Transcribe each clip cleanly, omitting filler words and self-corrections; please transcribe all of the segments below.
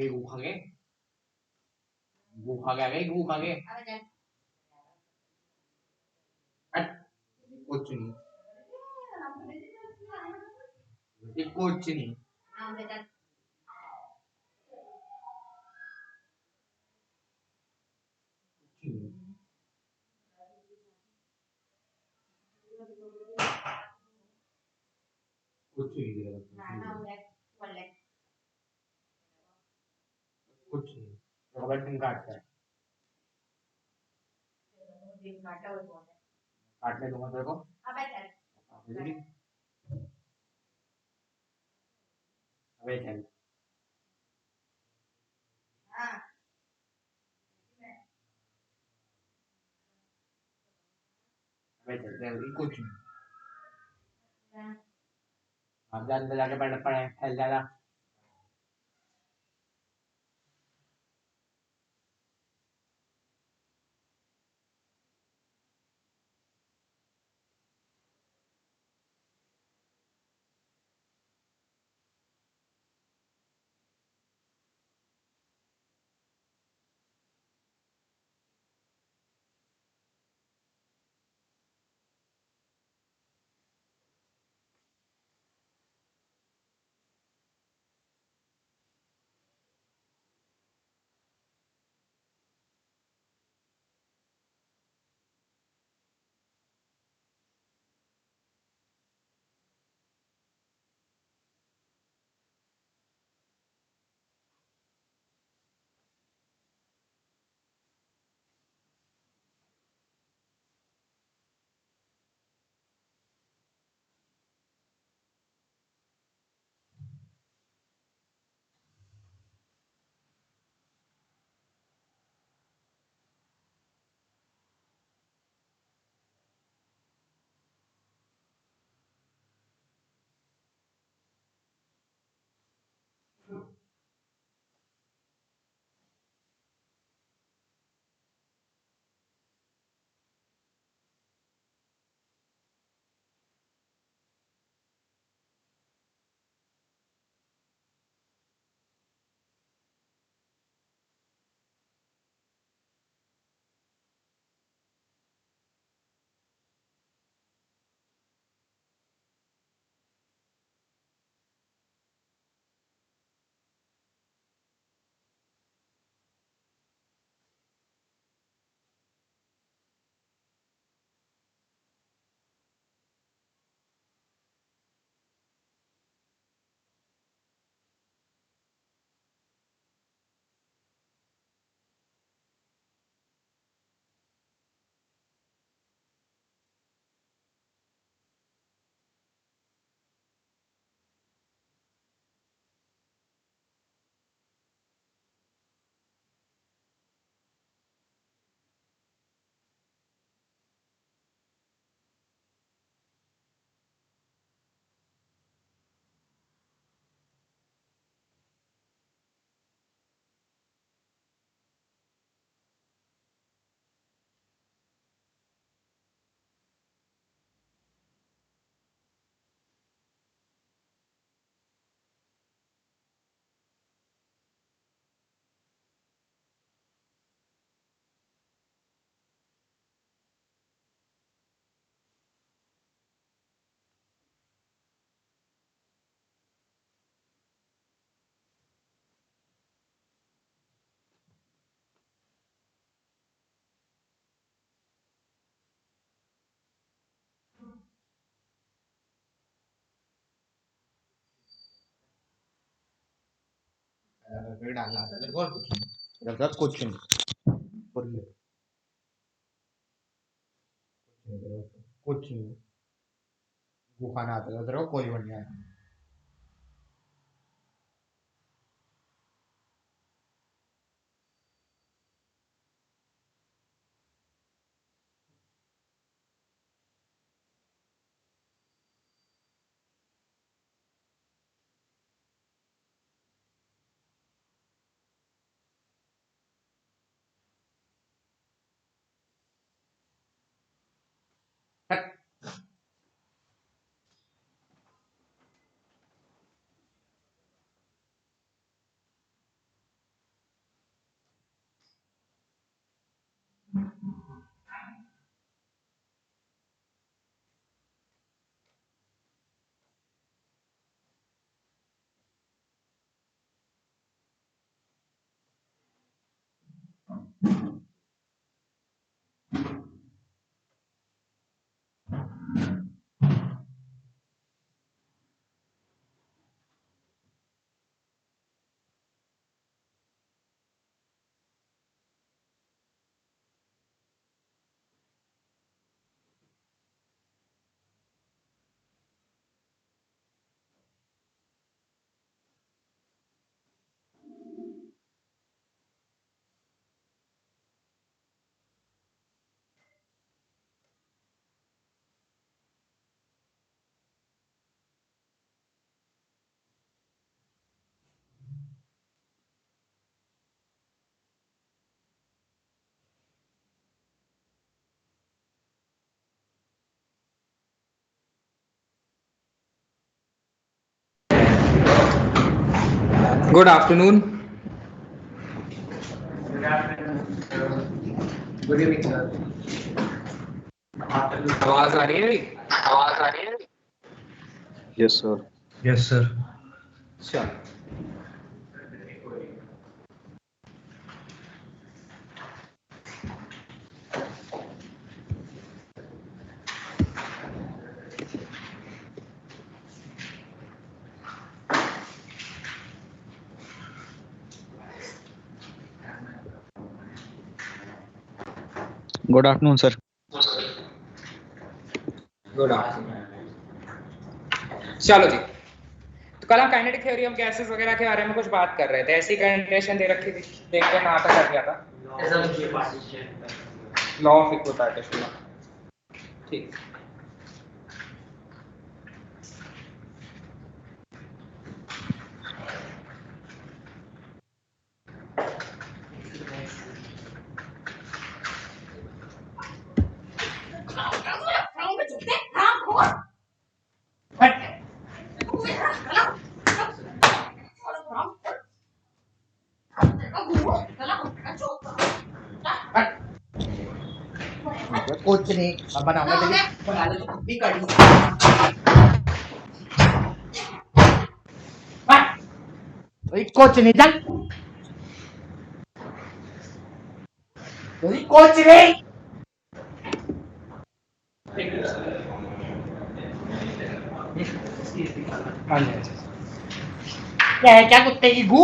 गु खा गए गु खा गया गई गु खा गए कुछ नहीं कुछ नहीं कुछ नहीं कुछ नहीं रॉबर्ट दिन काटता है काटने दूंगा तेरे को अबे चल अबे चल अभी कुछ नहीं आप अंदर जाके पढ़ पढ़े फैल जाएगा फिर डालना आता है तेरे को और कुछ नहीं तेरे को कुछ नहीं फुल कुछ नहीं वो खाना आता है तेरे को कोई बढ़िया है good afternoon. Good evening sir. आवाज आ रही है? आवाज आ रही है? Yes sir. Yes sir. चलो good afternoon sir. Good afternoon. चलो जी, तो कल हम काइनेटिक थ्योरी ऑफ गैसेस वगैरह के बारे में कुछ बात कर रहे थे। ऐसी कंडीशन दे रखी थी, देखते हैं कहाँ तक कर गया था। Law of equipartition. ठीक। कुछ नहीं, अब बनाऊंगा तेरी बना ले तो भी कड़ी। कुछ नहीं चल, कुछ नहीं। क्या है, क्या कुत्ते की गू?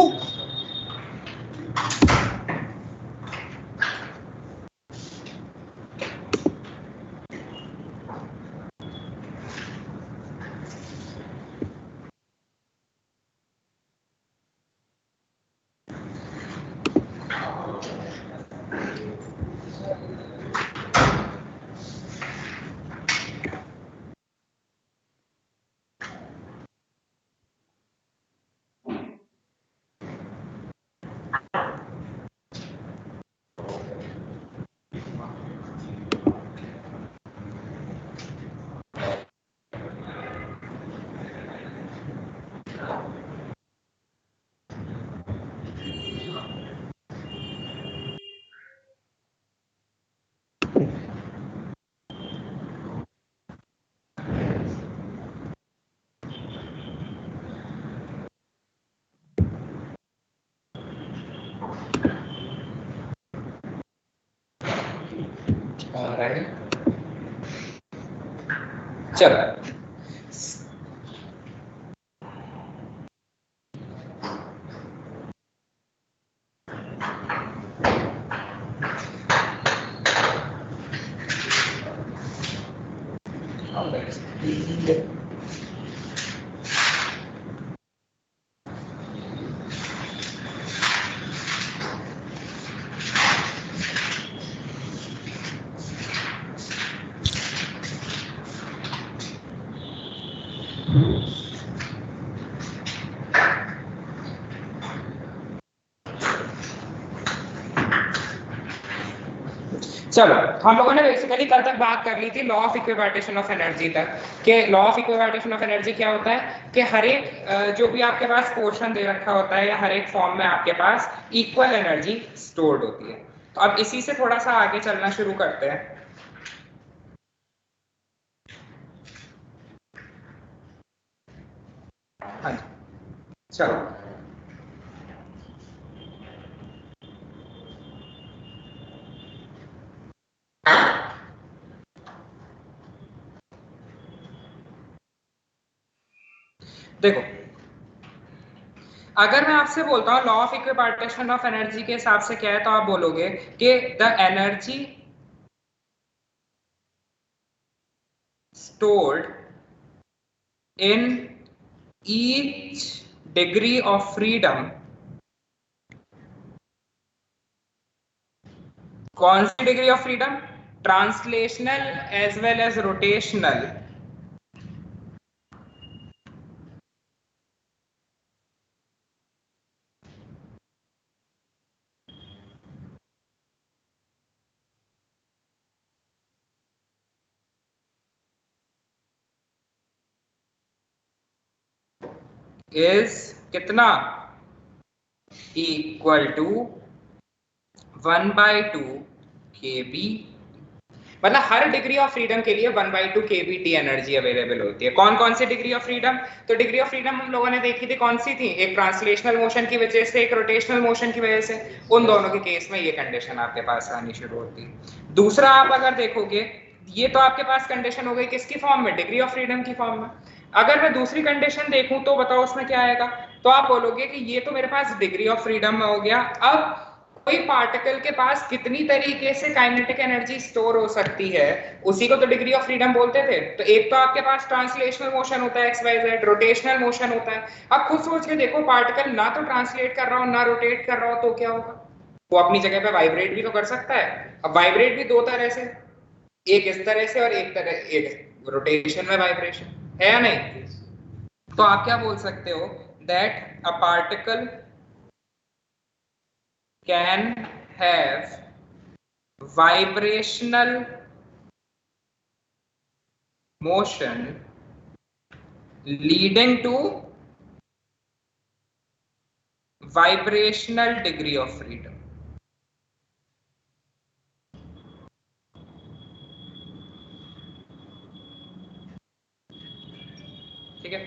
आ रहा है। चलो चलो, हम लोगों ने बेसिकली कल तक बात कर ली थी law of equipartition of energy तक। कि law of equipartition of energy क्या होता है कि हर एक जो भी आपके पास पोर्शन दे रखा होता है या हर एक फॉर्म में आपके पास इक्वल एनर्जी स्टोर्ड होती है। तो अब इसी से थोड़ा सा आगे चलना शुरू करते हैं। हाँ जी, चलो। देखो, अगर मैं आपसे बोलता हूँ law of equipartition of energy के हिसाब से क्या है, तो आप बोलोगे कि the energy stored in each degree of freedom, कौन सी degree of freedom? Translational as well as rotational, is कितना? Equal to 1/2 kb। मतलब हर डिग्री ऑफ फ्रीडम के लिए 1/2 kBt एनर्जी अवेलेबल होती है। कौन कौन सी डिग्री ऑफ फ्रीडम? तो डिग्री ऑफ फ्रीडम हम लोगों ने देखी थी, कौन सी थी? एक ट्रांसलेशनल मोशन की वजह से, एक रोटेशनल मोशन की वजह से। उन दोनों के केस में ये कंडीशन आपके पास आनी शुरू होती है। दूसरा, आप अगर देखोगे, ये तो आपके पास कंडीशन हो गई किसकी फॉर्म में? डिग्री ऑफ फ्रीडम की फॉर्म में। अगर मैं दूसरी कंडीशन देखूं तो बताओ उसमें क्या आएगा? तो आप बोलोगे कि ये तो मेरे पास डिग्री ऑफ फ्रीडम में हो गया। अब कोई पार्टिकल के पास कितनी तरीके से काइनेटिक एनर्जी स्टोर हो सकती है, उसी को तो डिग्री ऑफ फ्रीडम बोलते थे। तो एक तो आपके पास ट्रांसलेशनल मोशन होता है XYZ, रोटेशनल मोशन होता है। अब खुद सोच के देखो, पार्टिकल ना तो ट्रांसलेट कर रहा हो ना रोटेट कर रहा हो, तो क्या होगा? वो अपनी जगह पे वाइब्रेट भी तो कर सकता है। अब वाइब्रेट भी दो तरह से, एक इस तरह से और एक रोटेशन में वाइब्रेशन है या नहीं? तो आप क्या बोल सकते हो? That a particle can have vibrational motion leading to vibrational degree of freedom। ठीक है,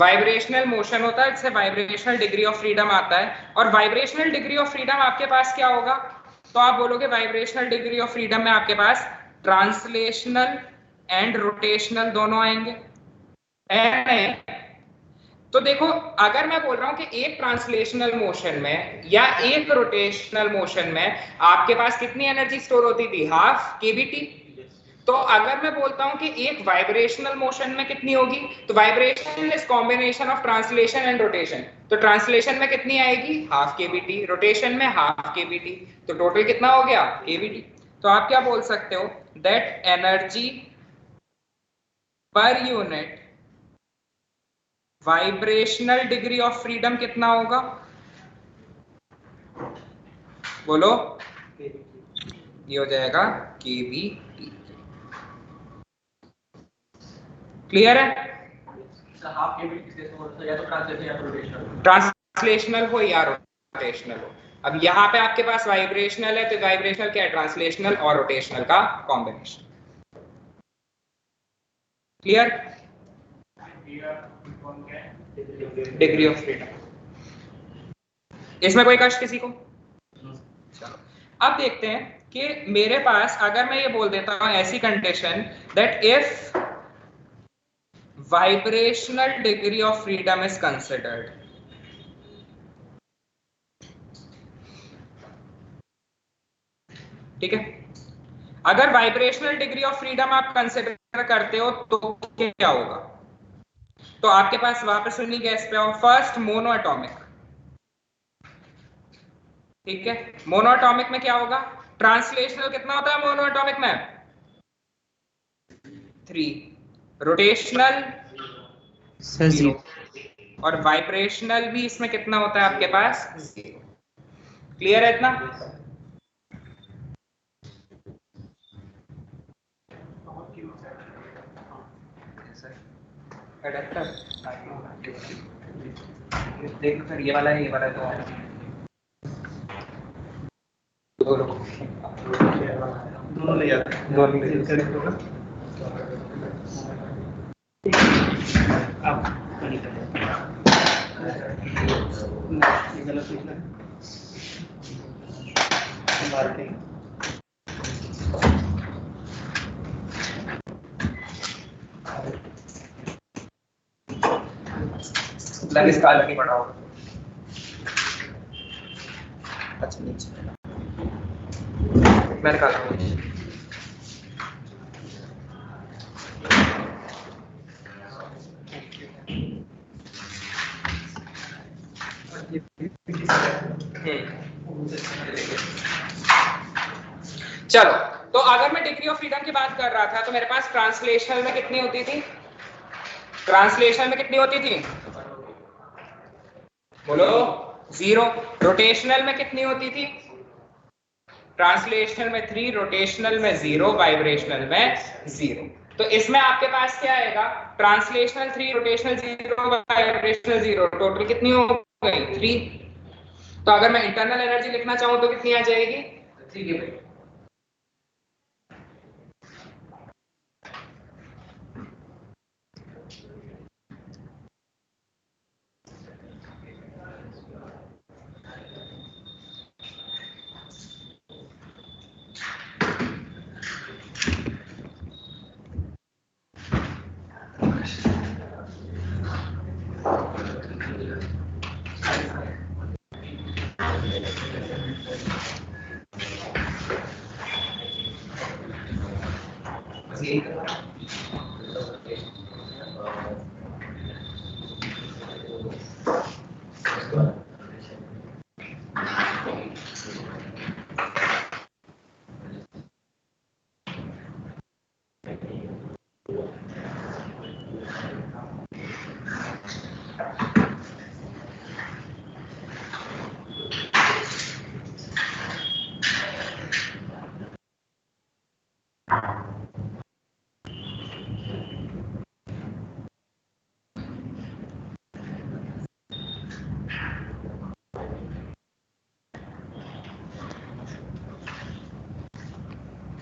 वाइब्रेशनल मोशन होता है, जिससे वाइब्रेशनल डिग्री ऑफ फ्रीडम आता है। और वाइब्रेशनल डिग्री ऑफ फ्रीडम आपके पास क्या होगा? तो आप बोलोगे वाइब्रेशनल डिग्री ऑफ फ्रीडम में आपके पास ट्रांसलेशनल एंड रोटेशनल दोनों आएंगे, है? तो देखो, अगर मैं बोल रहा हूं कि एक ट्रांसलेशनल मोशन में या एक रोटेशनल मोशन में आपके पास कितनी एनर्जी स्टोर होती थी? Half kBt। तो अगर मैं बोलता हूं कि एक वाइब्रेशनल मोशन में कितनी होगी, तो vibration is combination of translation and rotation. तो ट्रांसलेशन में कितनी आएगी? हाफ kBt, रोटेशन में हाफ kBt। तो टोटल कितना हो गया? kBt। तो आप क्या बोल सकते हो? That energy per unit vibrational degree of freedom कितना होगा? बोलो। ये हो जाएगा kBt। क्लियर है? ट्रांसलेशनल हो या रोटेशनल हो। अब यहाँ पे आपके पास वाइब्रेशनल है, तो वाइब्रेशनल क्या है? ट्रांसलेशनल और रोटेशनल का combination. Clear? Degree of freedom, इसमें कोई कष्ट किसी को? चलो, अब देखते हैं कि मेरे पास अगर मैं ये बोल देता हूं ऐसी condition that if vibrational degree of freedom is considered, ठीक है? अगर वाइब्रेशनल डिग्री ऑफ फ्रीडम आप कंसिडर करते हो तो क्या होगा? तो आपके पास वापस उन्हीं गैस पे आओ। First, mono atomic. ठीक है, मोनो एटॉमिक में क्या होगा? ट्रांसलेशनल कितना होता है मोनो एटॉमिक में? 3। रोटेशनल 0। और वाइब्रेशनल भी इसमें कितना होता है आपके पास? 0। क्लियर है इतना? एडेप्टर देख, फिर ये वाला है, ये वाला तो दोनों दोनों ले जाते हैं, दोनों ले करेक्ट होगा। अब नहीं करें, ये गलत लिखना है, मार्किंग लग इसका अलग ही पड़ा होगा। अच्छा नीचे मैं निकाल रहा हूँ। चलो, तो अगर मैं डिग्री ऑफ फ्रीडम की बात कर रहा था तो मेरे पास ट्रांसलेशनल में कितनी होती थी? ट्रांसलेशनल में कितनी होती थी? बोलो। 0। रोटेशनल में कितनी होती थी? ट्रांसलेशनल में 3, रोटेशनल में 0, वाइब्रेशनल में 0। तो इसमें आपके पास क्या आएगा? ट्रांसलेशनल 3, रोटेशनल 0, वाइब्रेशनल 0, टोटल कितनी हो गई? 3। तो अगर मैं इंटरनल एनर्जी लिखना चाहूं तो कितनी आ जाएगी? 3।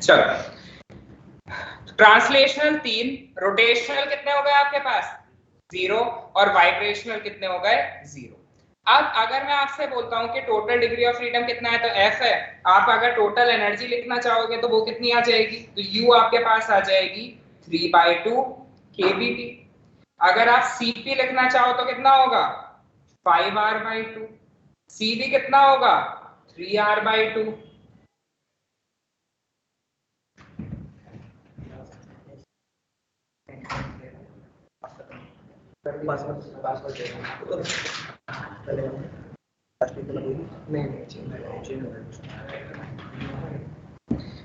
चलो, ट्रांसलेशनल 3, रोटेशनल कितने हो गए आपके पास? 0, और वाइब्रेशनल कितने हो गए? 0। अब अगर मैं आपसे बोलता हूं कि टोटल डिग्री ऑफ फ्रीडम कितना है तो F है। आप अगर टोटल एनर्जी लिखना चाहोगे तो वो कितनी आ जाएगी? तो U आपके पास आ जाएगी 3/2 kBT। अगर आप Cp लिखना चाहो तो कितना होगा? 5R/2। Cv कितना होगा? 3R/2।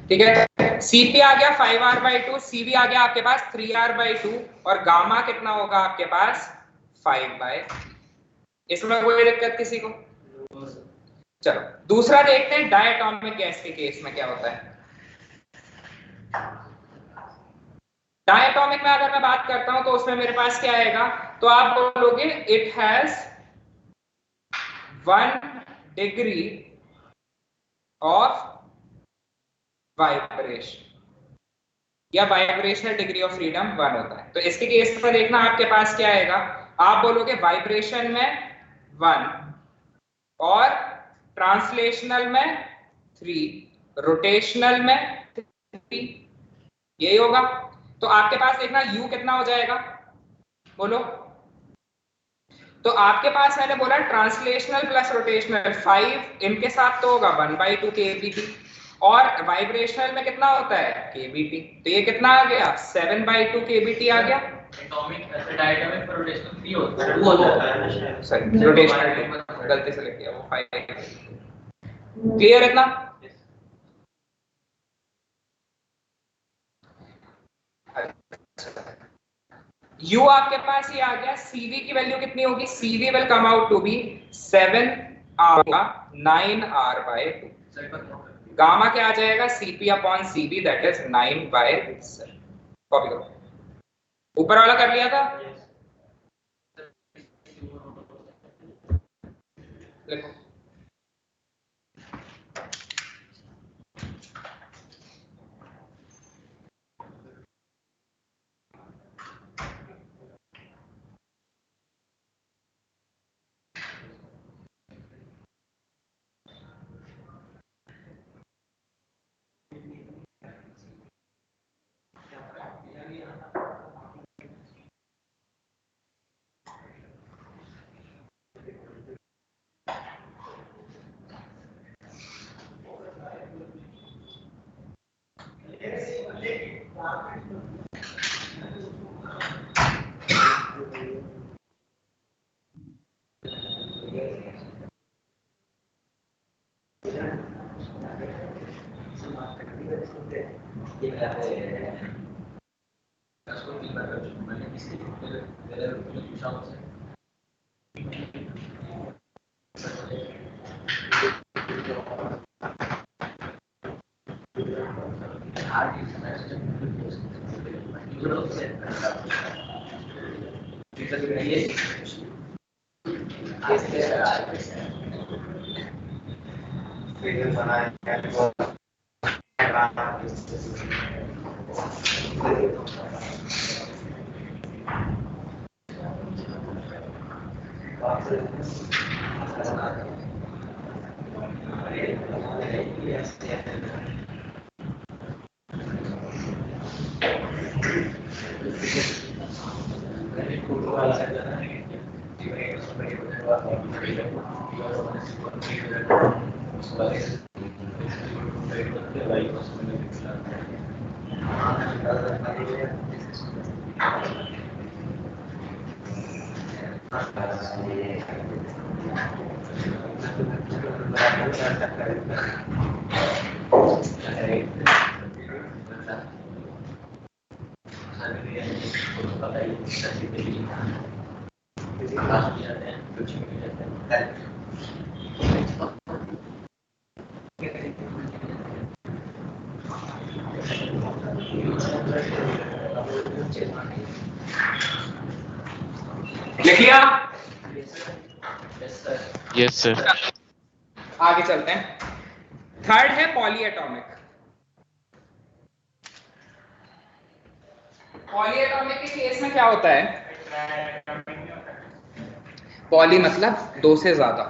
ठीक है, Cp आ गया 5R/2, Cv आ गया आपके पास 3R/2, और गामा कितना होगा आपके पास? 5/। इसमें कोई दिक्कत किसी को? चलो दूसरा देखते हैं, डायटोमिक गैस के केस में क्या होता है। डायटोमिक में अगर मैं बात करता हूं तो उसमें मेरे पास क्या आएगा? तो आप बोलोगे it has 1 degree of vibration, या वाइब्रेशनल डिग्री ऑफ फ्रीडम 1 होता है। तो इसके केस में देखना आपके पास क्या आएगा? आप बोलोगे वाइब्रेशन में 1, और ट्रांसलेशनल में 3, रोटेशनल में 3, यही होगा। तो आपके पास देखना U कितना हो जाएगा, बोलो। तो आपके पास मैंने बोला ट्रांसलेशनल प्लस रोटेशनल 5, इनके साथ तो होगा 1/2 kBT, और वाइब्रेशनल में कितना होता है? kBT। तो ये कितना आ गया? 7/2 kBT आ गया। डायटोमिक पर रोटेशनल 3 होता है, 2 होता है, सॉरी रोटेशनल गलती से लिख दिया, वो 5। क्लियर इतना? U आपके पास ये आ गया। Cv की वैल्यू कितनी होगी? Cv will come out to be 7R का 9R/2। गामा क्या आ जाएगा? Cp/Cv that is 9/7। कॉपी करो, ऊपर वाला कर लिया था, लिखो। लिख लिया? Yes sir. आगे चलते हैं। थर्ड है पॉलीएटॉमिक। पॉलीएटॉमिक के केस में क्या होता है? पॉली मतलब दो से ज्यादा,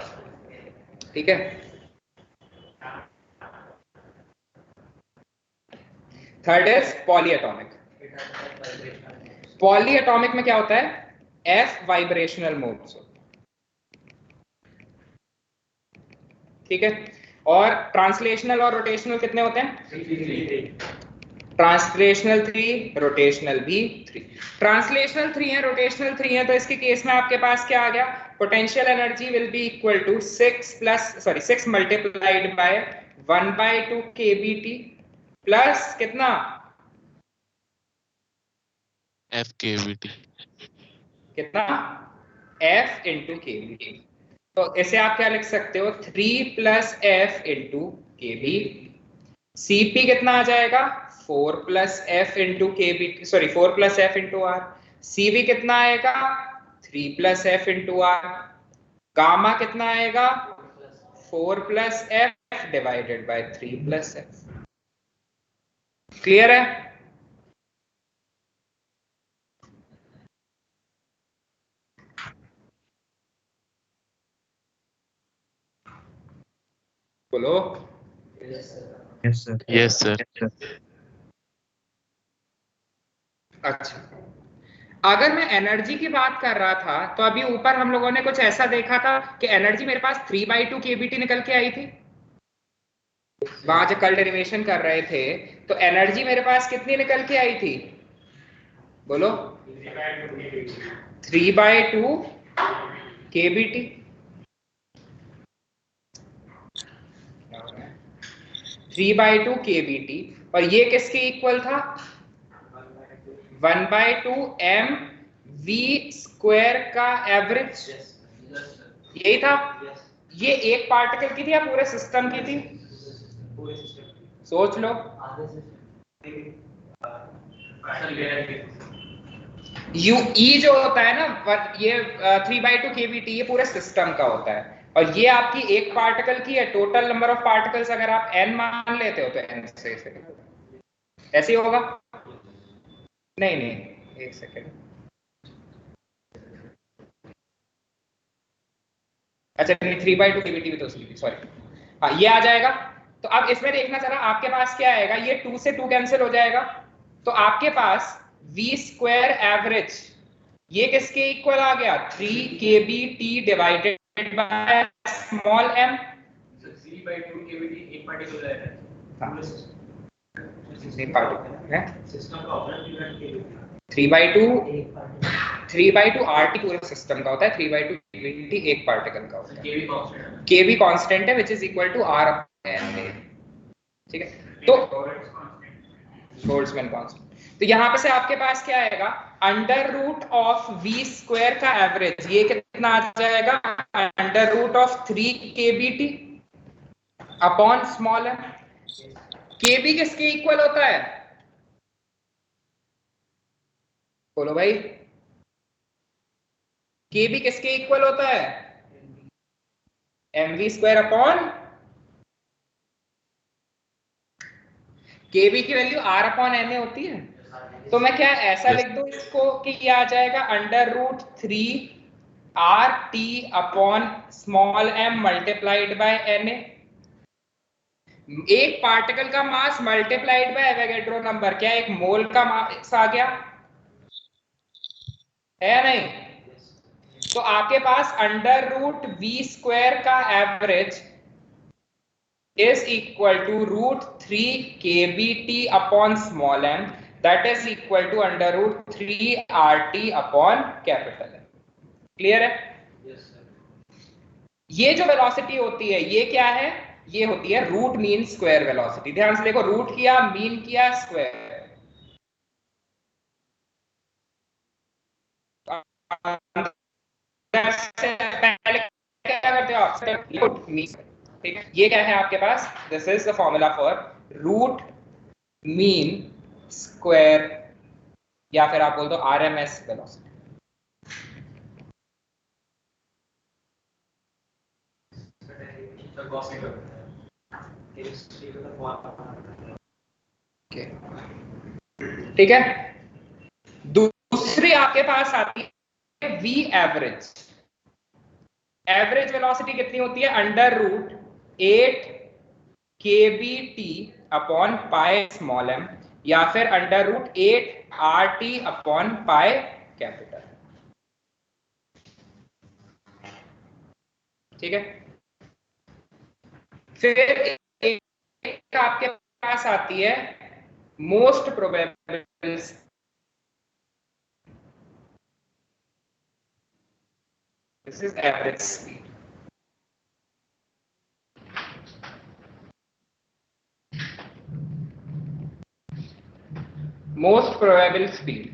ठीक है। Third is polyatomic. पॉलीएटॉमिक में क्या होता है? F वाइब्रेशनल मोड्स, ठीक है। और ट्रांसलेशनल और रोटेशनल कितने होते हैं? ट्रांसलेशनल 3, रोटेशनल भी 3। ट्रांसलेशनल 3 है, रोटेशनल 3 है, तो इसके केस में आपके पास क्या आ गया? Potential energy will be equal to 6 multiplied by 1/2 kBT प्लस कितना? F kBT। कितना? F into kBT। तो इसे आप क्या लिख सकते हो? 3 प्लस F इंटू kB। Cp कितना आ जाएगा? 4 प्लस F इंटू kBT, सॉरी 4 प्लस F इंटू R। Cv कितना आएगा? 3 प्लस F इंटू R। गामा कितना आएगा? 4 प्लस F डिवाइडेड बाय 3 प्लस F। क्लियर है? बोलो। Yes sir. Yes sir. अच्छा, अगर मैं एनर्जी की बात कर रहा था तो अभी ऊपर हम लोगों ने कुछ ऐसा देखा था कि एनर्जी मेरे पास 3/2 kBT निकल के आई थी। वहां जो कल डेरिवेशन कर रहे थे तो एनर्जी मेरे पास कितनी निकल के आई थी? बोलो। 3/2 kBT। 3/2 kBT, और ये किसके इक्वल था? 1/2 mv स्क्वायर का एवरेज, यही था। ये एक पार्टिकल की थी या पूरे सिस्टम की थी? सोच लो। यू ई जो होता है ना, ये 3/2 kBT ये पूरे सिस्टम का होता है, और ये आपकी एक पार्टिकल की है। टोटल नंबर ऑफ पार्टिकल्स अगर आप n मान लेते हो तो n से ऐसे ही होगा। नहीं नहीं, एक सेकेंड। अच्छा नहीं, 3/2 kBT भी तो उसकी थी, सॉरी। हाँ, ये आ जाएगा। तो अब इसमें देखना जरा, आपके पास क्या आएगा? ये 2 से 2 कैंसिल हो जाएगा, तो आपके पास v स्क्वायर एवरेज ये किसके इक्वल आ गया? 3 kBT divided by small m। 3/2 kBT एक पार्टिकल है। पार्टिकल है सिस्टम का होता है 3/2 RT पूरे सिस्टम का होता है, 3/2 केवीटी एक पार्टिकल का होता है। केवी कांस्टेंट केवी कांस्टेंट है, which is equal to R upon N। ठीक है, तो बोल्ट्जमैन कांस्टेंट। तो यहाँ पे से आपके पास क्या आएगा, under root of v square का एवरेज, ये कितना आ जाएगा, under root of 3 KBT upon small m। KB किसके इक्वल होता है, बोलो भाई, केबी किसके इक्वल होता है, mv स्क्वायर अपॉन, केबी की वैल्यू r अपॉन n होती है। तो मैं क्या ऐसा Yes. लिख दूं इसको कि ये आ जाएगा under root 3 RT upon small m multiplied by Na। एक पार्टिकल का mass multiplied by Avogadro number, क्या एक मोल का मास आ गया है या नहीं। तो आपके पास अंडर रूट वी स्क्वायर का average is equal to root 3 kBT upon small m, that is equal to under root 3 RT upon capital M। Clear है। ये जो वेलोसिटी होती है ये क्या है, ये होती है रूट मीन स्क्वायर वेलोसिटी। ध्यान से देखो, रूट किया, मीन किया, स्क्वायर। पहले क्या करते हो आप, रूट मीन। ठीक है, ये क्या है आपके पास, this is the formula for root mean square, या फिर आप बोल दो RMS वेलोसिटी। ठीक है, दूसरी आपके पास आती है V एवरेज। एवरेज वेलोसिटी कितनी होती है, under root 8 KBT upon pi small m, या फिर under root 8 RT upon pi capital. ठीक है, फिर एक आपके पास आती है most probable, this is average speed. Most probable speed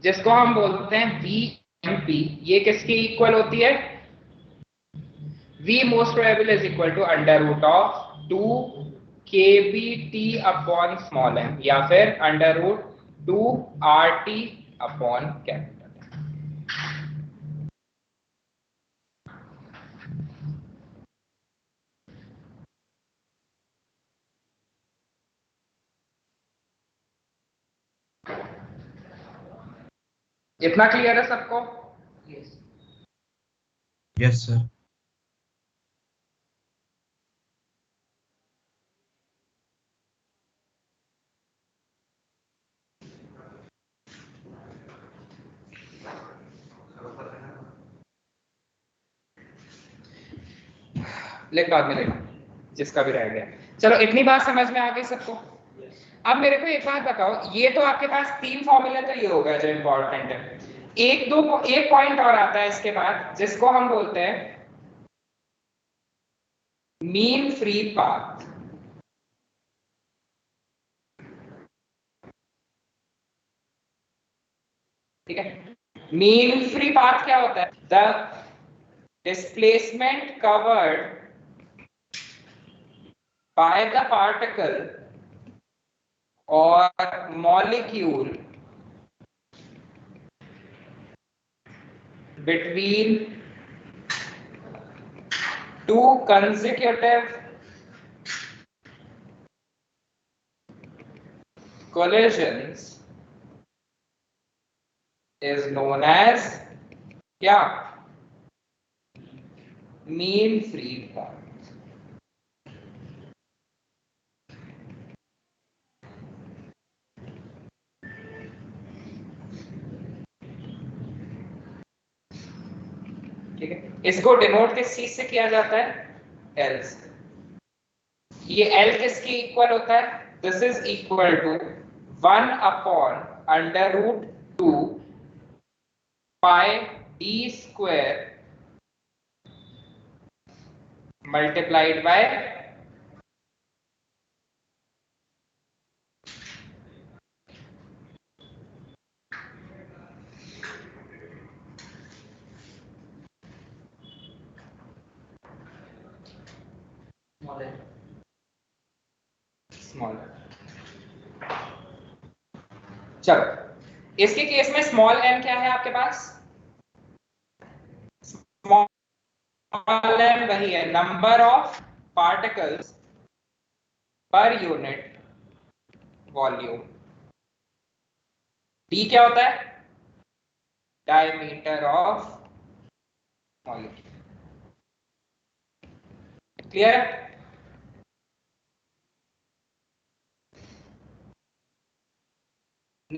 जिसको हम बोलते हैं VMP, ये किसकी इक्वल होती है, V most probable is equal to under root of 2 KBT upon small m, या फिर under root 2 RT upon capital M। इतना क्लियर है सबको। Yes sir. लिख बाद में लेना जिसका भी रह गया। चलो इतनी बात समझ में आ गई सबको। अब मेरे को एक बात बताओ, ये तो आपके पास 3 फॉर्मूला तो ये हो गया जो इंपॉर्टेंट है। एक पॉइंट और आता है इसके बाद जिसको हम बोलते हैं मीन फ्री पाथ। ठीक है, मीन फ्री पाथ क्या होता है, the displacement covered by the particle or molecule between two consecutive collisions is known as क्या, मीन फ्री पाथ। ठीक है, इसको डिनोट किस चीज से किया जाता है, L से। ये L किसकी इक्वल होता है, this is equal to 1 upon under root 2 pi d square multiplied by small. चलो इसके केस में स्मॉल n क्या है आपके पास? स्मॉल n वही है number of particles per unit volume. d क्या होता है? Diameter of molecule. क्लियर है?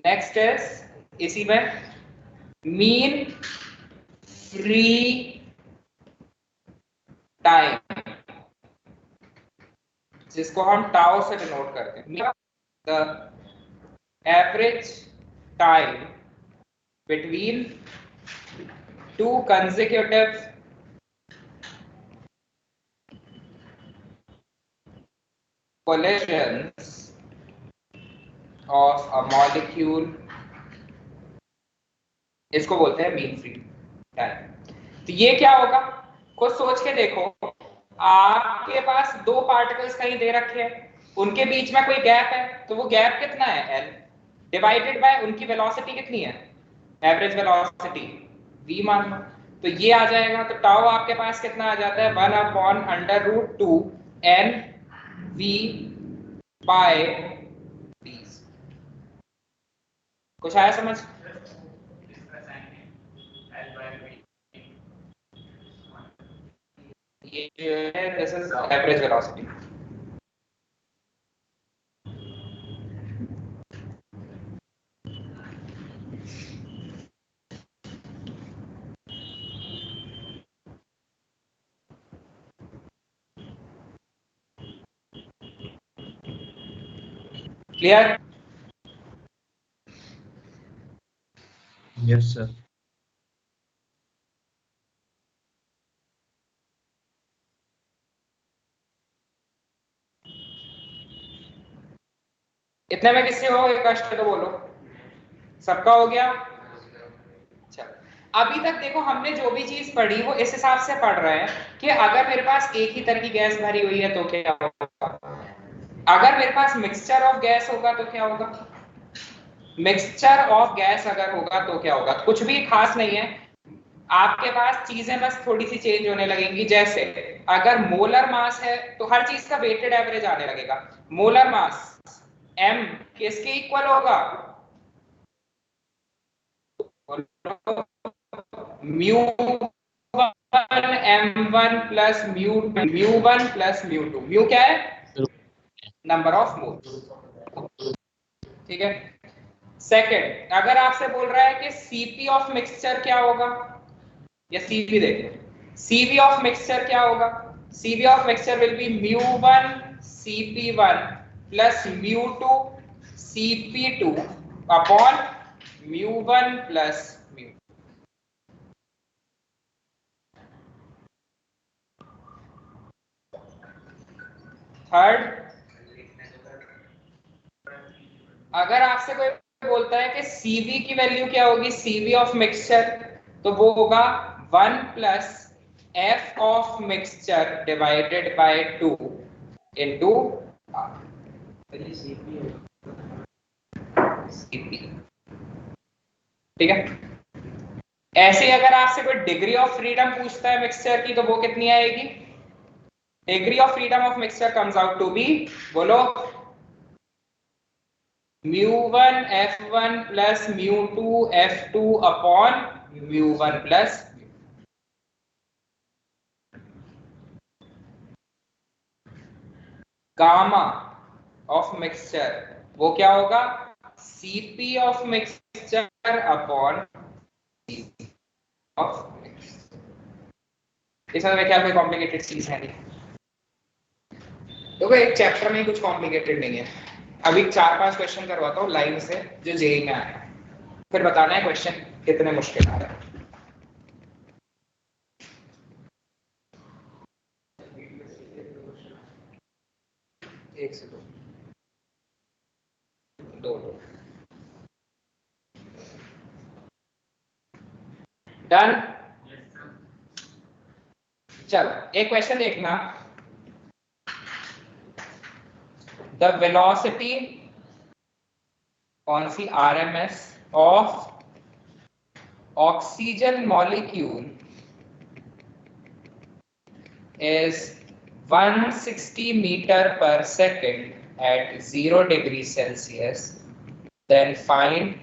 नेक्स्ट इज इसी में मीन फ्री टाइम, जिसको हम टाउ से डिनोट करते हैं। The average time between two consecutive collisions of a molecule, इसको बोलते हैं मीन फ्री टाइम। तो ये क्या होगा? कुछ सोच के देखो, आपके पास दो पार्टिकल्स कहीं दे रखे हैं, उनके बीच में कोई गैप है, तो वो गैप कितना है? l डिवाइडेड बाय उनकी वेलोसिटी कितनी है? एवरेज वेलोसिटी v मान लो। तो ये आ जाएगा, तो टाउ आपके पास कितना आ जाता है? 1 upon under root 2 n v by d। कुछ आया समझ? ये this is average velocity. Clear? Yes, sir. इतने में किससे हो? एक कष्ट तो बोलो। सबका हो गया? चलो अभी तक देखो, हमने जो भी चीज पढ़ी वो इस हिसाब से पढ़ रहे हैं कि अगर मेरे पास एक ही तरह की गैस भरी हुई है तो क्या होगा, अगर मेरे पास मिक्सचर ऑफ गैस होगा तो क्या होगा, मिक्सचर ऑफ गैस अगर होगा तो क्या होगा। कुछ भी खास नहीं है, आपके पास चीजें बस थोड़ी सी चेंज होने लगेंगी। जैसे अगर मोलर मास है तो हर चीज का वेटेड एवरेज आने लगेगा। मोलर मास m किसके इक्वल होगा? Mu one m1 plus mu one plus mu two. Mu क्या है? Number of mole. ठीक है। सेकंड, अगर आपसे बोल रहा है कि सीपी ऑफ मिक्सचर क्या होगा, या सीपी देखो, सीवी ऑफ मिक्सचर क्या होगा? CV of mixture will be mu one cp1 plus mu two cp2 upon mu one plus mu. Third, अगर आपसे कोई बोलता है कि CV की वैल्यू क्या होगी, CV ऑफ मिक्सचर, तो वो होगा 1 plus F of mixture divided by 2 into CP। ठीक है। ऐसे अगर आपसे कोई डिग्री ऑफ फ्रीडम पूछता है मिक्सचर की, तो वो कितनी आएगी? Degree of freedom of mixture comes out to be, बोलो, mu one f1 plus mu two f2 upon mu one plus. Gamma of mixture वो क्या होगा? Cp of mixture upon Cp of mixture. इसमें मेरे ख्याल में कॉम्प्लिकेटेड चीज है नहीं, तो एक चैप्टर में कुछ कॉम्प्लिकेटेड नहीं है। अभी 4-5 क्वेश्चन करवाता हूँ लाइव से जो जेई में आया, फिर बताना है क्वेश्चन कितने मुश्किल आ रहे हैं। एक से दो डन। चलो एक क्वेश्चन देखना, द वेलोसिटी कौन सी RMS of oxygen molecule is 160 meter per second at 0 degrees Celsius, then find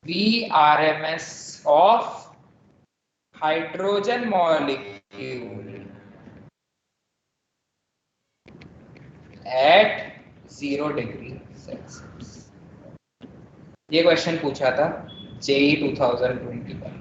Vrms of hydrogen molecule at 0 degree Celsius। ये क्वेश्चन पूछा था जेई 2020 का।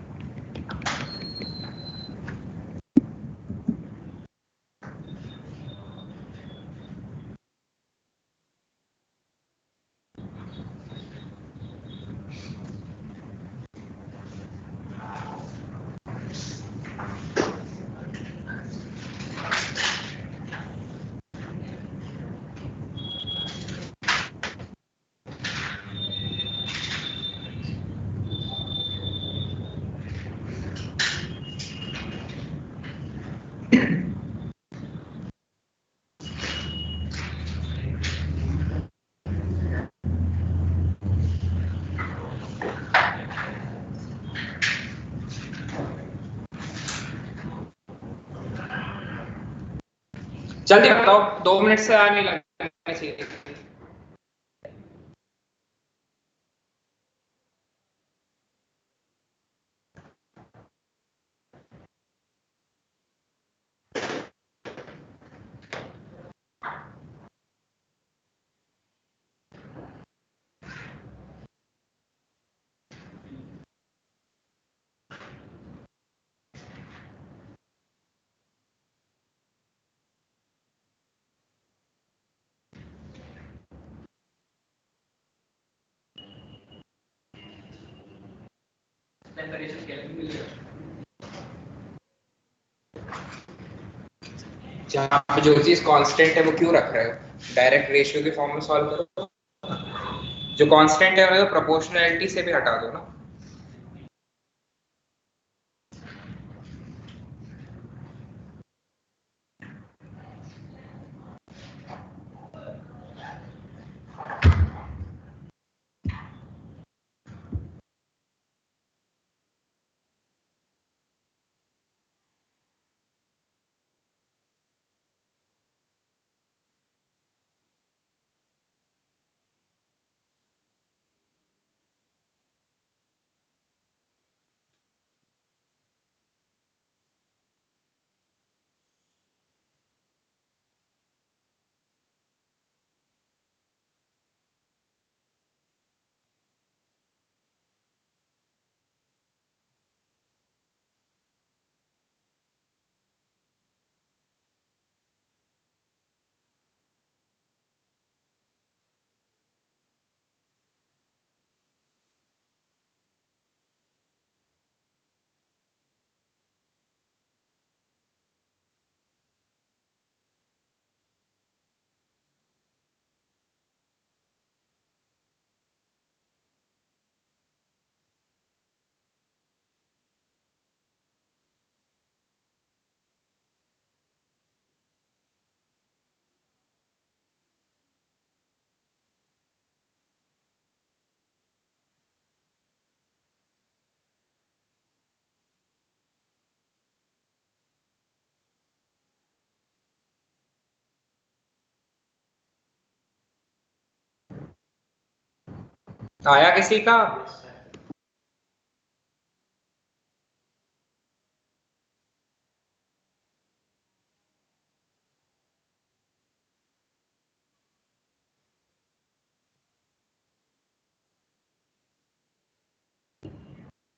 जल्दी बताओ, 2 मिनट से आने लगना चाहिए। टेम्परेचर केल्विन में लिया। जहाँ पे जो चीज कांस्टेंट है वो क्यों रख रहे हो? डायरेक्ट रेशियो के फॉर्म में सॉल्व करो। जो कांस्टेंट है वो प्रोपोर्शनैलिटी से भी हटा दो ना। आया किसी का?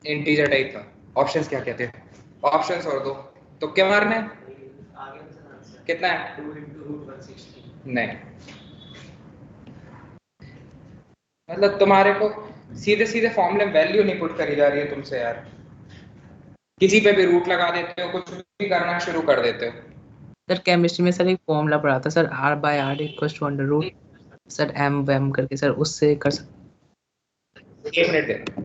इंटीजर टाइप का। ऑप्शंस क्या कहते हैं? ऑप्शंस और दो। तो क्या मारना है? कितना है? 2 × √160। नहीं, मतलब तुम्हारे को सीधे सीधे फॉर्मूले में वैल्यू नहीं पुट करी जा रही है तुमसे यार, किसी पे भी रूट लगा देते हो, कुछ भी करना शुरू कर देते हो। सर केमिस्ट्री में सर एक फॉर्मूला पढ़ा था sir, R/R equals to under root sir m वैम करके, सर उससे कर सकते। 1 मिनट दे।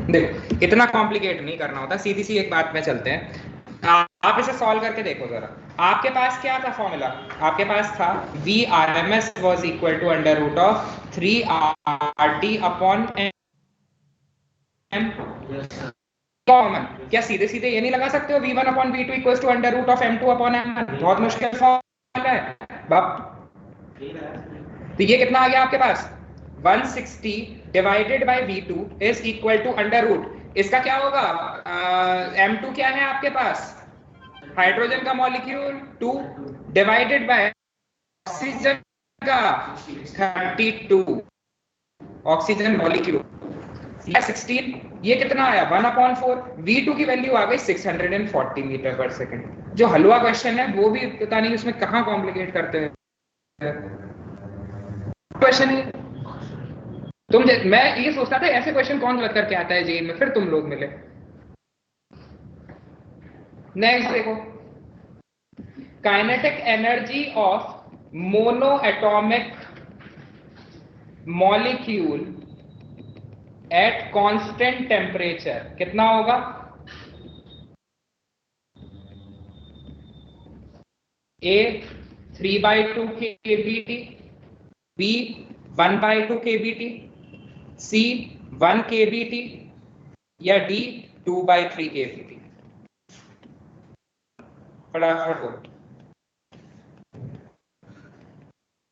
देखो इतना कॉम्प्लिकेट नहीं करना होता, सीधी सी एक बात में चलते हैं। आप इसे सॉल्व करके देखो जरा। आपके पास क्या था फॉर्मूला? आपके पास था V RMS was equal to under root of 3 RT upon M common. क्या सीधे सीधे ये नहीं लगा सकते हो V1 upon V2 equals to under root of M2 upon M1? बहुत मुश्किल फॉर्मूला है बाप। तो ये कितना आ गया आपके पास? 160 divided by V2 is equal to under root, इसका क्या होगा? M2 क्या है आपके पास? हाइड्रोजन का मॉलिक्यूल 2 डिवाइडेड बाय ऑक्सीजन का 32 ऑक्सीजन मॉलिक्यूल, या 16, ये कितना आया? 1/4। V2 की वैल्यू आ गई 640 मीटर पर सेकंड। जो हलवा क्वेश्चन है वो भी पता नहीं उसमें कहाँ कॉम्प्लिकेट करते हैं क्वेश्चन ही। मैं ये सोचता था ऐसे क्वेश्चन कौन गलत करके आता है जेई में, फिर तुम लोग मिले। नेक्स्ट देखो, kinetic energy of mono atomic molecule at constant temperature कितना होगा? A 3/2 kBt, B 1/2 kBt, C 1 kBt या D 2/3 kBt? फटाफट बोलो,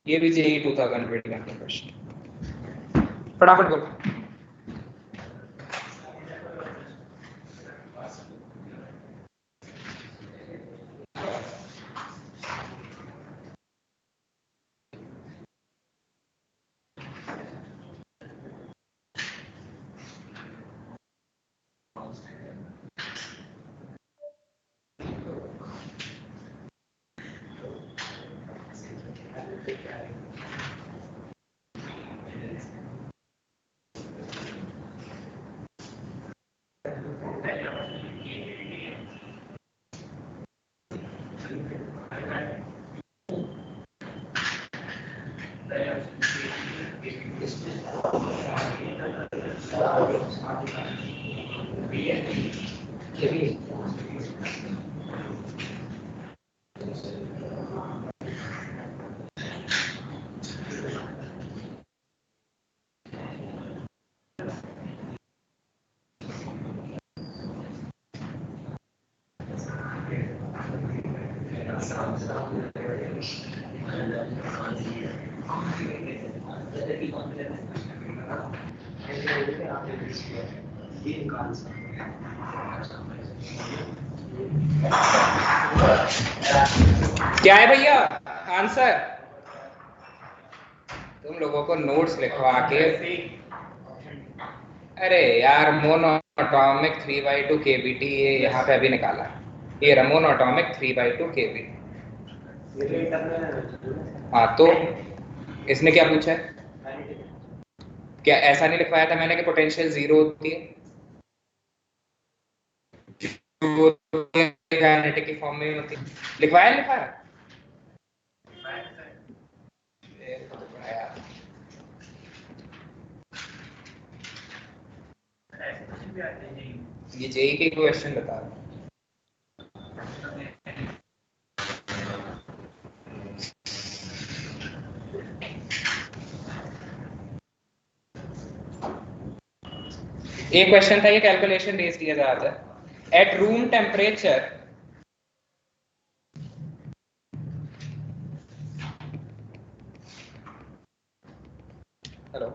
ये भी जेई 2021 का क्वेश्चन, फटाफट बोलो। क्या है भैया आंसर? तुम लोगों को नोट्स लिखवा के अरे यार मोनोटॉमिक 3/2 kBt ये यहाँ पे अभी निकाला, ये रहा मोनोटॉमिक 3/2 kBt। हाँ तो इसने क्या पूछा है? क्या ऐसा नहीं लिखवाया था मैंने कि पोटेंशियल जीरो होती है? काइनेटिक की फॉर्म में होती है। लिखवाया लिखवाया ये जेई के क्वेश्चन बता रहा हूँ। एक क्वेश्चन था, ये कैलकुलेशन बेस्ड किया जाता है। At room temperature hello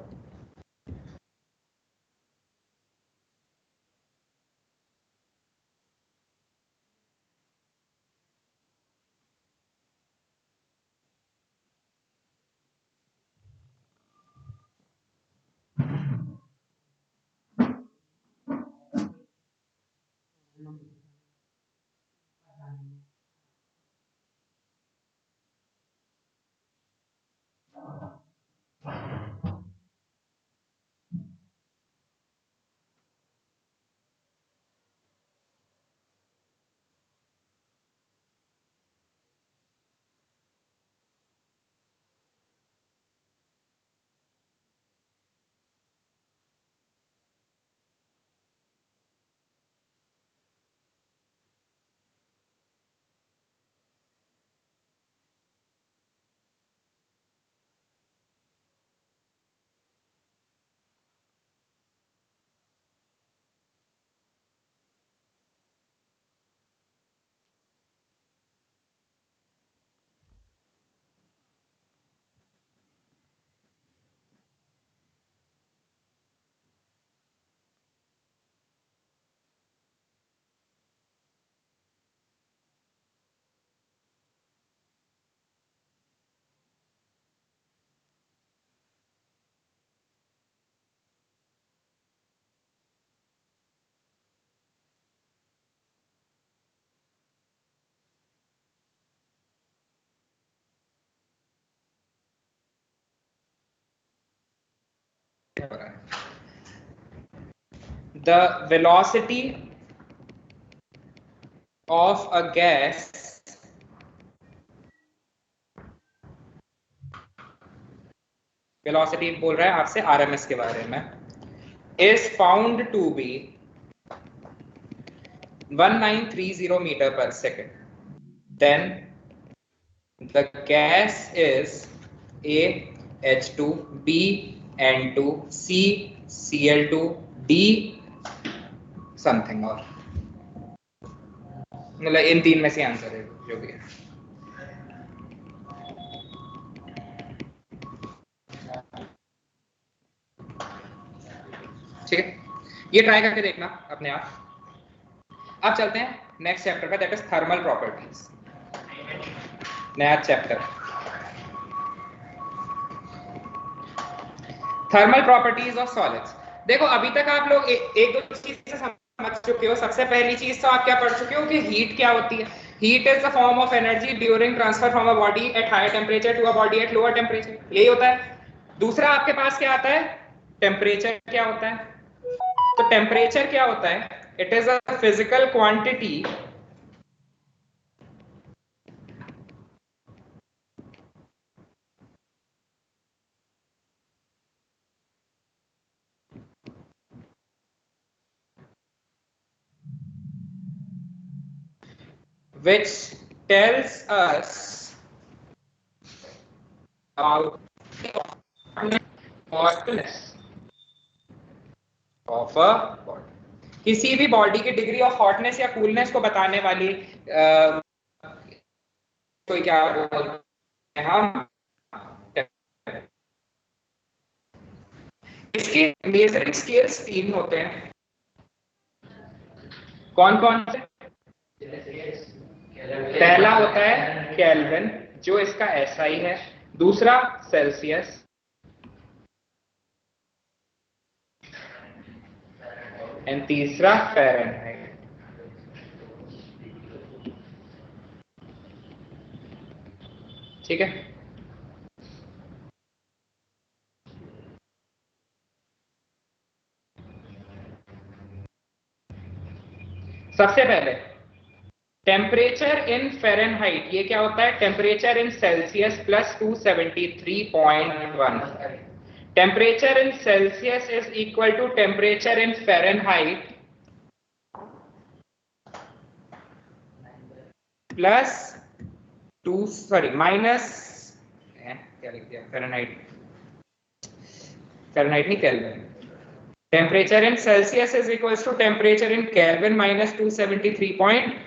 the velocity of a gas velocity बोल रहा है आपसे आरएमएस के बारे में is found to be 1930 meter per second, then the gas is A H2 B N2 C Cl2 D something और मतलब इन तीन में से आंसर है जो भी है। ठीक है, ये ट्राई करके देखना अपने आप। अब चलते हैं नेक्स्ट चैप्टर पे, दैट इज थर्मल प्रॉपर्टीज। नया chapter thermal properties of solids. देखो अभी तक आप लोग एक दो चीज से समझ चुके हो। सबसे पहली चीज तो आप क्या पढ़ चुके हो कि हीट क्या होती है। Heat is the form of energy during transfer from a body at higher temperature to a body at lower temperature, यही होता है। दूसरा आपके पास क्या आता है, टेम्परेचर क्या होता है। तो टेम्परेचर क्या होता है, it is a physical quantity which tells us about hotness of a body। किसी भी बॉडी की डिग्री ऑफ हॉटनेस या कूलनेस को बताने वाली कोई क्या बोलते हैं हम, इसके मेजरिंग स्केल्स तीन होते हैं। कौन कौन से? पहला होता है केल्विन जो इसका एसआई है, दूसरा सेल्सियस, एंड तीसरा फ़ारेनहाइट। ठीक है, सबसे पहले टेम्परेचर इन फ़ारेनहाइट, ये क्या होता है? Temperature in Celsius plus 273.1। Temperature in Celsius is equal to temperature in Fahrenheit plus minus, क्या लिख दिया? फ़ारेनहाइट नहीं, Kelvin. Temperature in Celsius is equal to temperature in Kelvin minus 273.15।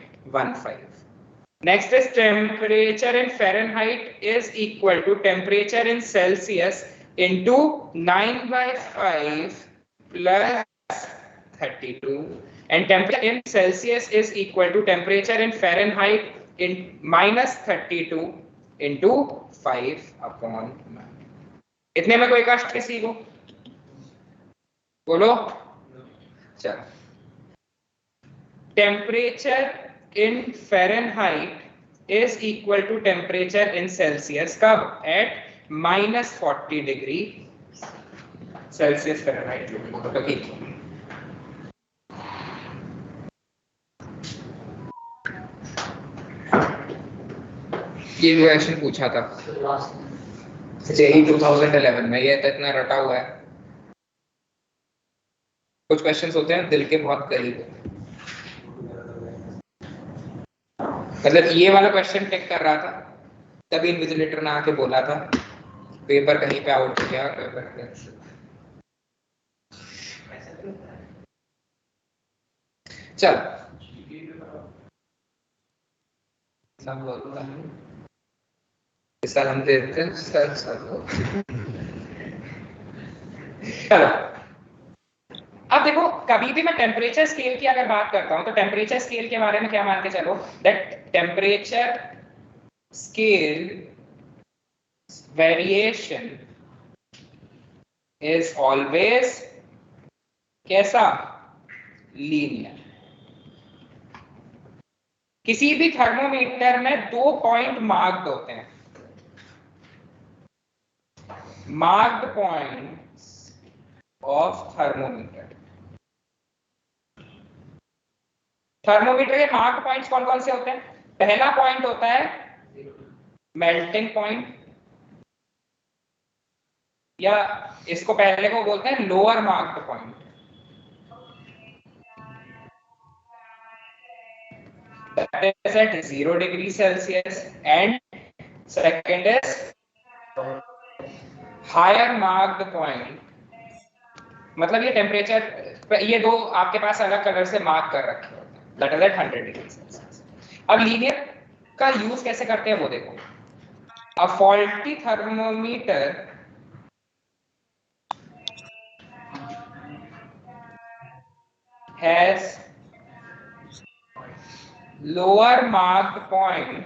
Next is temperature in Fahrenheit is equal to temperature in Celsius into 9 by 5 plus 32, and temperature in Celsius is equal to temperature in Fahrenheit in minus 32 into 5 upon 9। इतने में कोई कष्ट किसी को? बोलो। चलो, temperature in Fahrenheit is equal to temperature in Celsius कब? at minus 40 degree Celsius Fahrenheit। Okay, ये क्वेश्चन पूछा था जेई 2011 में, ये तो इतना रटा हुआ है। कुछ क्वेश्चंस होते हैं दिल के बहुत करीब, मतलब ये वाला क्वेश्चन टिक कर रहा था, तभी इन्विजिलेटर ने आके बोला था पेपर कहीं पे आउट हो गया, पेपर चल सब होता है इस साल हम देते हैं सर चलो, अब देखो, कभी भी मैं टेम्परेचर स्केल की अगर बात करता हूं तो टेम्परेचर स्केल के बारे में क्या मान के चलो, that temperature scale variation is always कैसा? लीनियर। किसी भी थर्मोमीटर में 2 पॉइंट मार्क्ड होते हैं, marked points of thermometer. Thermometer के मार्क्ड पॉइंट्स कौन कौन से होते हैं? पहला पॉइंट होता है मेल्टिंग पॉइंट, या इसको पहले को बोलते हैं lower marked point. That is at 0 degree Celsius, and second is higher marked point, मतलब ये टेम्परेचर, ये दो आपके पास अलग कलर से मार्क कर रखे होते हैं, that is at 100 degree Celsius. अब लीनियर का यूज कैसे करते हैं वो देखो। A faulty thermometer has lower marked point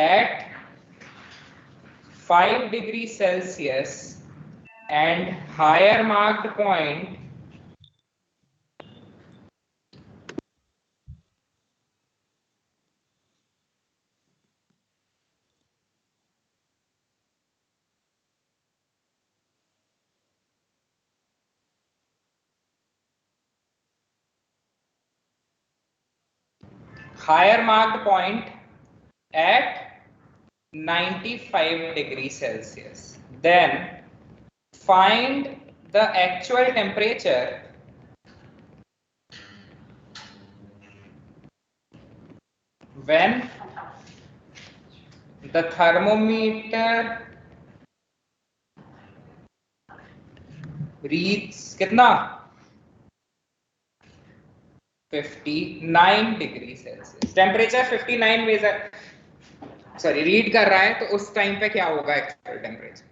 at 5 degree Celsius and higher marked point at 95 degree Celsius. Then find the actual temperature when the thermometer reads कितना? 59 degree Celsius. Temperature 59 measure read कर रहा है, तो उस time पे क्या होगा actual temperature?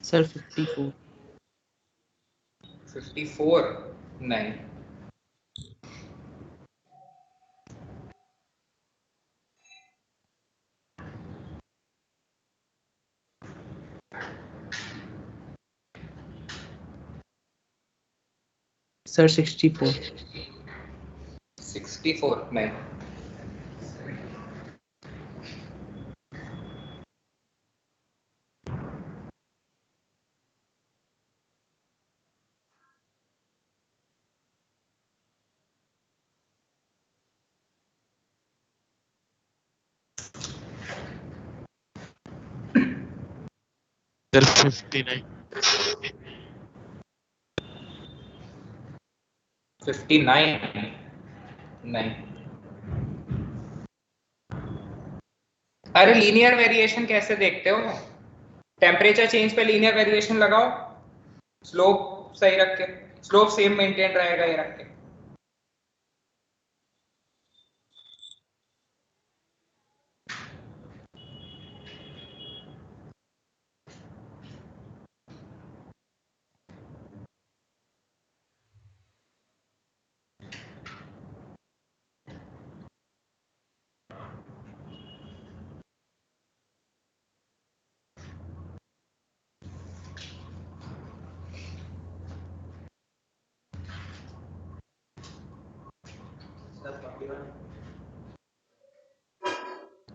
Sir 54 54 नहीं। सर 64 64 नहीं। सर 59 59 नहीं। अरे लीनियर वेरिएशन कैसे देखते हो? टेम्परेचर चेंज पे लीनियर वेरिएशन लगाओ, स्लोप सही रख के, स्लोप सेम मेंटेन रहेगा ये रख के।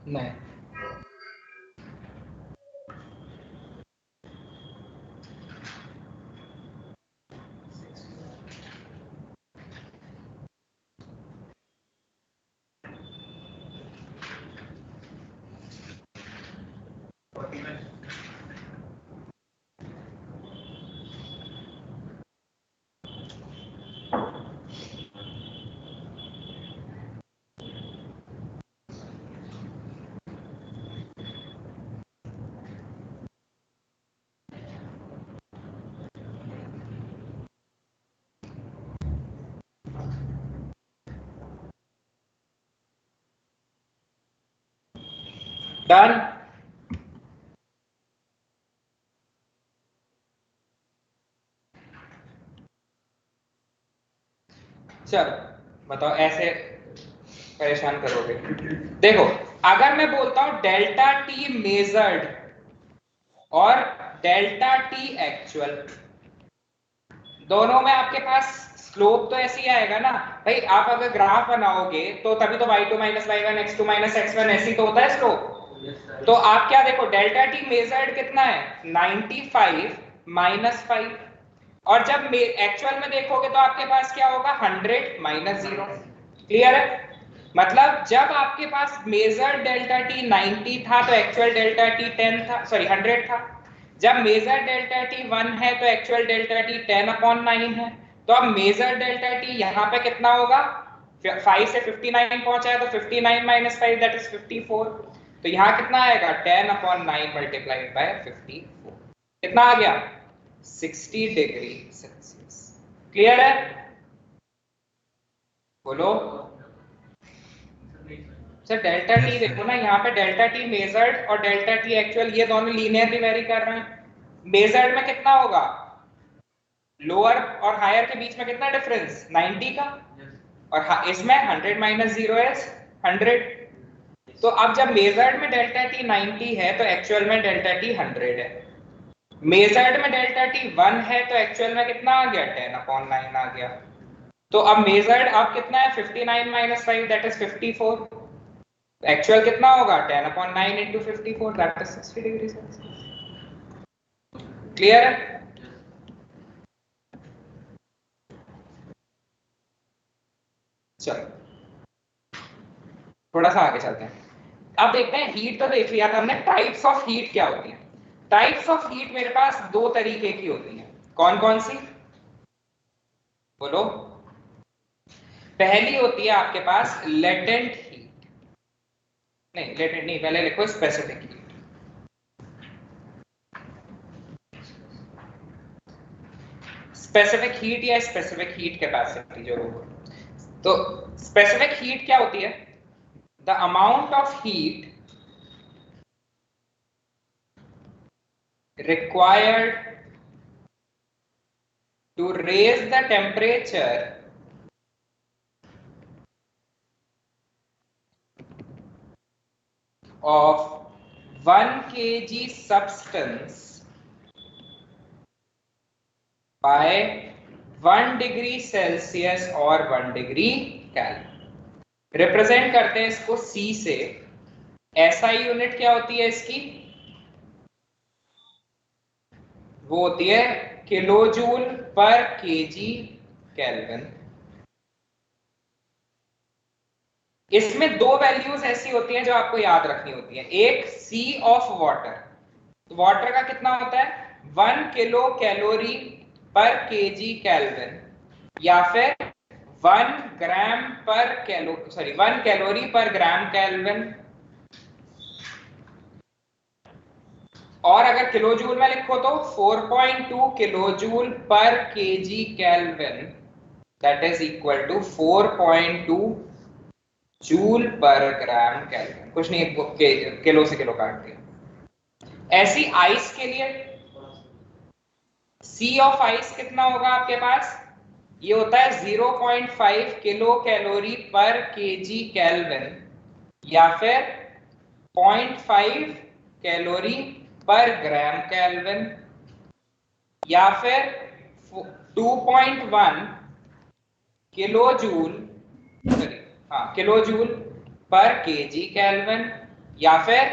नहीं। डन। चलो बताओ, ऐसे परेशान करोगे? देखो, अगर मैं बोलता हूं डेल्टा टी मेजर्ड और डेल्टा टी एक्चुअल, दोनों में आपके पास स्लोप तो ऐसे ही आएगा ना भाई। आप अगर ग्राफ बनाओगे तो तभी तो y2 minus y1 x2 minus x1 ऐसी तो होता है स्लोप। तो आप क्या देखो, डेल्टा टी मेजर्ड कितना है 95 माइनस 5, और जब एक्चुअल में देखोगे तो आपके पास क्या होगा 100 माइनस 0। क्लियर है? मतलब जब आपके पास मेजर डेल्टा टी 90 था तो एक्चुअल डेल्टा टी 10 था, सॉरी 100 था। जब मेजर डेल्टा टी 1 है तो एक्चुअल डेल्टा टी 10/9 है। तो अब मेजर डेल्टा टी यहाँ पे कितना होगा, 5 से 59 पहुंचा है तो 59 माइनस 5 दैट इज 54। तो यहाँ कितना आएगा 10/9 मल्टीप्लाइड बाय 54, कितना आ गया 60 डिग्री सेल्सियस। क्लियर है? बोलो सर। डेल्टा टी देखो ना, यहाँ पे डेल्टा टी मेजर्ड और डेल्टा टी एक्चुअल ये दोनों लीनियरली वेरी कर रहे हैं। मेजर्ड में कितना होगा, लोअर और हायर के बीच में कितना डिफरेंस 90 का, और इसमें 100 माइनस 0 इज 100। तो अब जब मेजर्ड में डेल्टा टी 90 है तो एक्चुअल में डेल्टा टी 100 है। मेजर्ड में डेल्टा टी 1 है तो एक्चुअल में कितना आ गया 10/9 आ गया। तो अब मेजर्ड अब कितना है 59 माइनस 5 दैट इज 54। एक्चुअल कितना होगा 10/9 into 54 that is 60 degree Celsius. Clear है? चलो थोड़ा सा आगे चलते हैं। अब देखते हैं, हीट तो देख लिया था हमने, टाइप्स ऑफ हीट क्या होती है। टाइप्स ऑफ हीट मेरे पास दो तरीके की होती है। कौन कौन सी बोलो? पहली होती है आपके पास लेटेंट हीट, नहीं लेटेंट नहीं, पहले लिखो स्पेसिफिक हीट। स्पेसिफिक हीट या स्पेसिफिक हीट कैपेसिटी जो हो। तो स्पेसिफिक हीट क्या होती है, the amount of heat required to raise the temperature of 1 kg substance by 1 degree Celsius और 1 degree Kelvin. रिप्रेजेंट करते हैं इसको C से. SI यूनिट क्या होती है इसकी? वो होती है किलोजूल पर केजी केल्विन. इसमें दो वैल्यूज ऐसी होती हैं जो आपको याद रखनी होती हैं. एक C ऑफ वाटर. वाटर का कितना होता है? 1 किलो कैलोरी पर केजी केल्विन या फिर 1 कैलोरी पर ग्राम केल्विन. और अगर किलोजूल में लिखो तो 4.2 kilojoule per KG kelvin that is equal to 4.2 joule per gram kelvin. कुछ नहीं, किलो से किलो काट दिया. ऐसी आइस के लिए सी ऑफ आइस कितना होगा आपके पास? ये होता है 0.5 किलो कैलोरी पर केजी केल्विन या फिर 0.5 कैलोरी पर ग्राम केल्विन या फिर 2.1 किलोजूल पर केजी केल्विन या फिर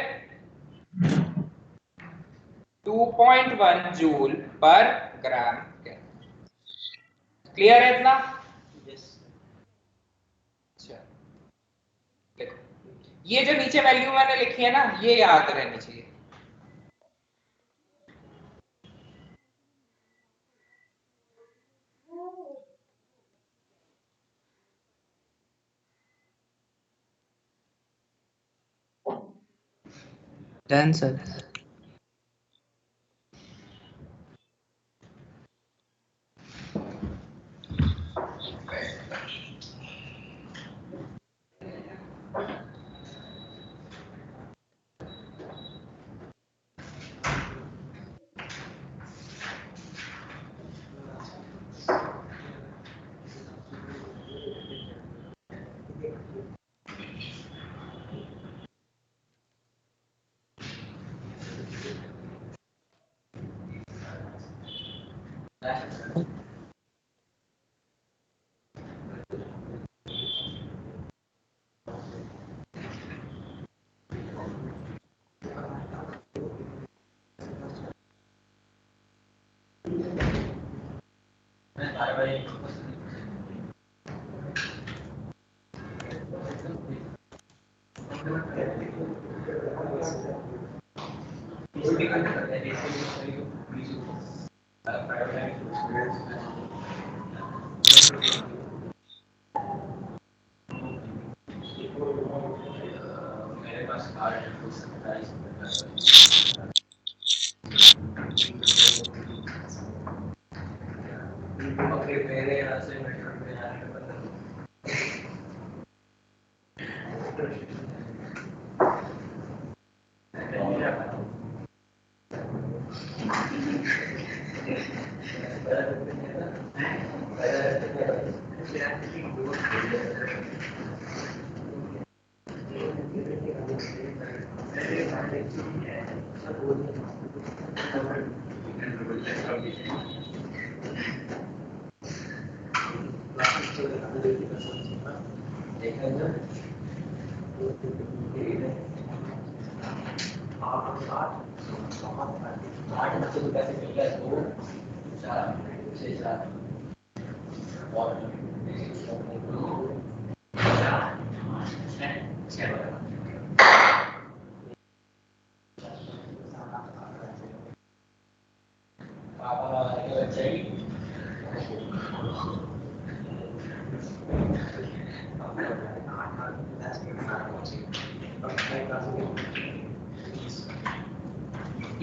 2.1 joule per gram kelvin. Clear है इतना? देखो, ये जो नीचे वैल्यू मैंने लिखी है ना, ये याद रहनी चाहिए. Done sir.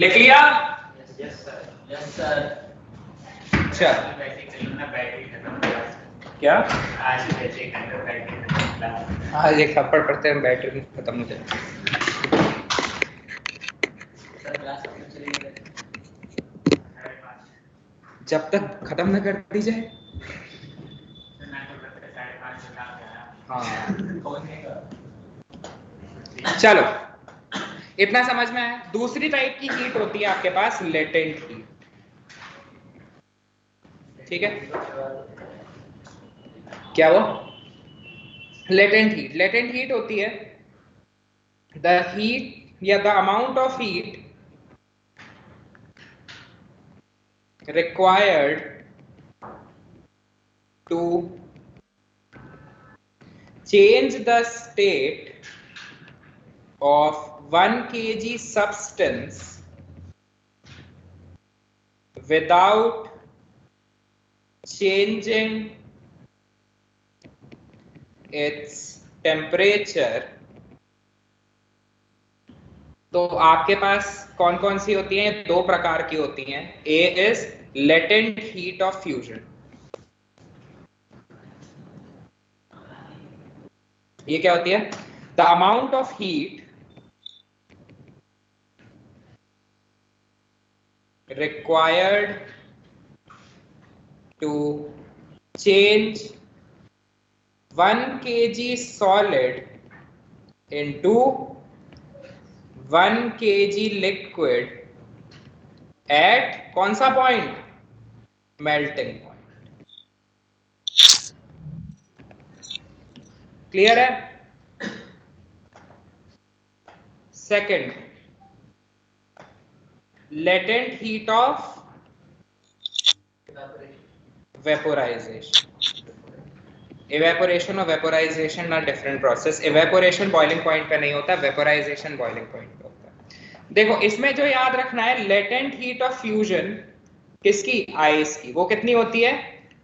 लिख लिया? Yes sir. अच्छा, क्या आज एक थप्पड़ पड़ते हैं बैटरी खत्म हो जाए. जब तक खत्म न कर दी जाए। हाँ चलो, इतना समझ में आया। दूसरी टाइप की हीट होती है आपके पास लेटेंट हीट, ठीक है। क्या वो लेटेंट हीट? लेटेंट हीट होती है द हीट या the amount of heat required to change the state of 1 kg substance without changing its temperature। तो आपके पास कौन कौन सी होती हैं? दो प्रकार की होती हैं। A is latent heat of fusion, ये क्या होती है? The amount of heat required to change 1 kg solid into 1 kg liquid at कौन सा पॉइंट? Melting point. क्लियर है? Second, latent heat of vaporization। evaporation और vaporization are different process। evaporation boiling point पे नहीं होता, vaporization boiling point पे होता है। देखो इसमें जो याद रखना है, latent heat of fusion किसकी? आइस की। वो कितनी होती है?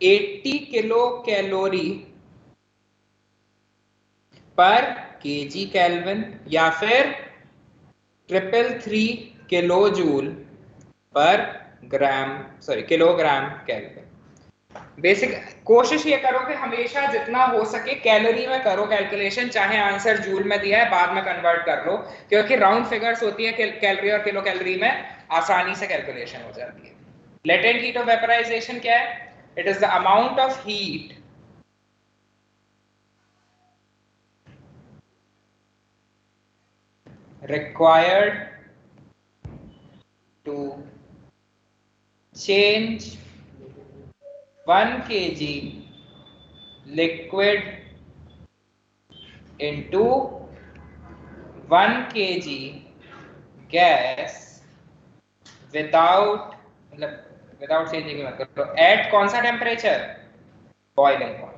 80 किलो कैलोरी पर केजी केल्विन या फिर 333 किलो जूल पर किलोग्राम केल्विन। बेसिक कोशिश ये करो कि हमेशा जितना हो सके कैलोरी में करो कैलकुलेशन, चाहे आंसर जूल में दिया है बाद में कन्वर्ट कर लो, क्योंकि राउंड फिगर्स होती है कैलोरी और किलो कैलोरी में आसानी से कैलकुलेशन हो जाती है। लेटेंट हीट ऑफ वेपराइजेशन क्या है? It is the amount of heat required to change 1 kg liquid into 1 kg gas without changing at कौन सा टेम्परेचर? Boiling point.